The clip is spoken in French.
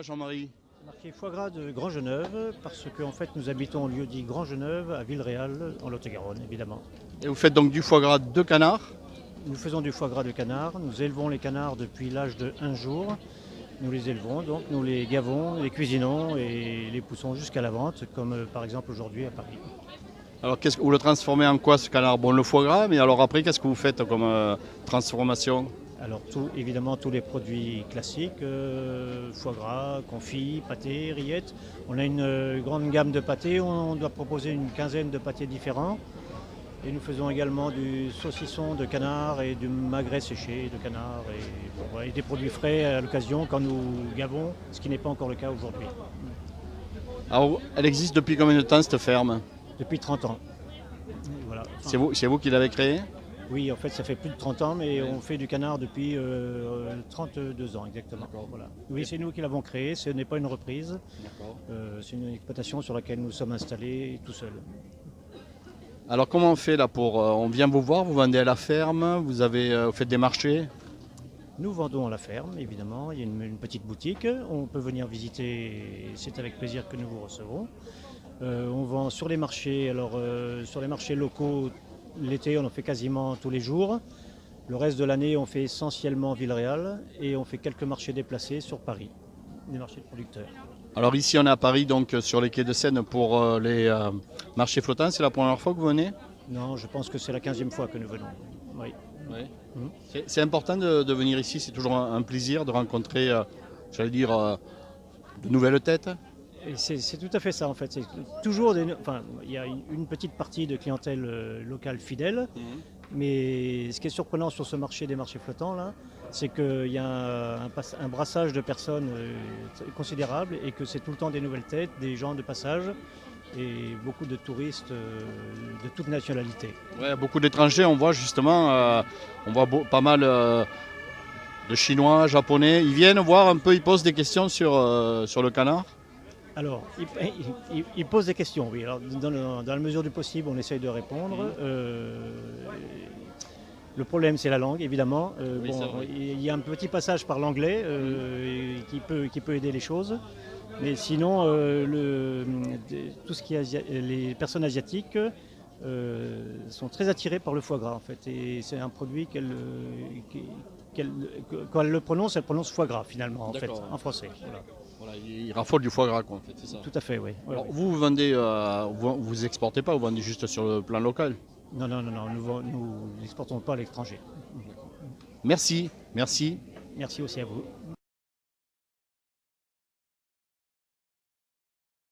là, Jean-Marie? Marqué foie gras de Grand-Geneuve, parce que en fait, nous habitons au lieu dit Grand-Geneuve, à Villeréal, en Lot-et-Garonne, évidemment. Et vous faites donc du foie gras de canard? Nous faisons du foie gras de canard. Nous élevons les canards depuis l'âge de 1 jour. Nous les élevons, donc nous les gavons, les cuisinons et les poussons jusqu'à la vente, comme par exemple aujourd'hui à Paris. Alors, vous le transformez en quoi ce canard? Bon, le foie gras, mais alors après, qu'est-ce que vous faites comme transformation? Alors évidemment tous les produits classiques, foie gras, confit, pâté, rillettes. On a une grande gamme de pâtés, on doit proposer une quinzaine de pâtés différents. Et nous faisons également du saucisson de canard et du magret séché de canard et des produits frais à l'occasion quand nous gavons, ce qui n'est pas encore le cas aujourd'hui. Alors, elle existe depuis combien de temps cette ferme? Depuis 30 ans. Voilà. C'est vous qui l'avez créée? Oui, en fait, ça fait plus de 30 ans, mais on fait du canard depuis 32 ans exactement. Voilà. Oui, c'est nous qui l'avons créé, ce n'est pas une reprise. C'est une exploitation sur laquelle nous sommes installés tout seuls. Alors, comment on fait là pour... on vient vous voir, vous vendez à la ferme, vous faites des marchés? Nous vendons à la ferme, évidemment. Il y a une petite boutique. On peut venir visiter, c'est avec plaisir que nous vous recevons. On vend sur les marchés. Alors, sur les marchés locaux, l'été, on en fait quasiment tous les jours. Le reste de l'année, on fait essentiellement Villeréal et on fait quelques marchés déplacés sur Paris, des marchés de producteurs. Alors ici, on est à Paris, donc sur les quais de Seine pour les marchés flottants. C'est la première fois que vous venez? Non, je pense que c'est la 15e fois que nous venons. Oui. C'est important de venir ici, c'est toujours un plaisir de rencontrer, j'allais dire, de nouvelles têtes. C'est tout à fait ça en fait. C'est toujours il y a une petite partie de clientèle locale fidèle, mais ce qui est surprenant sur ce marché des marchés flottants là, c'est qu'il y a un brassage de personnes considérable et que c'est tout le temps des nouvelles têtes, des gens de passage et beaucoup de touristes de toute nationalité. Ouais, beaucoup d'étrangers, on voit justement, pas mal de Chinois, Japonais. Ils viennent voir un peu, ils posent des questions sur le canard. Alors, il pose des questions, oui. Alors, dans la mesure du possible, on essaye de répondre. Le problème, c'est la langue, évidemment. Il y a un petit passage par l'anglais qui peut aider les choses. Mais sinon, tout ce qui est les personnes asiatiques sont très attirées par le foie gras, en fait. Et c'est un produit quand elle le prononce, elle prononce foie gras, finalement, en fait, en français. Voilà, ils raffolent du foie gras, quoi, en fait, c'est ça. Tout à fait, oui. Alors, vous vendez, vous exportez pas, vous vendez juste sur le plan local? Non, nous n'exportons pas à l'étranger. Merci. Merci aussi à vous.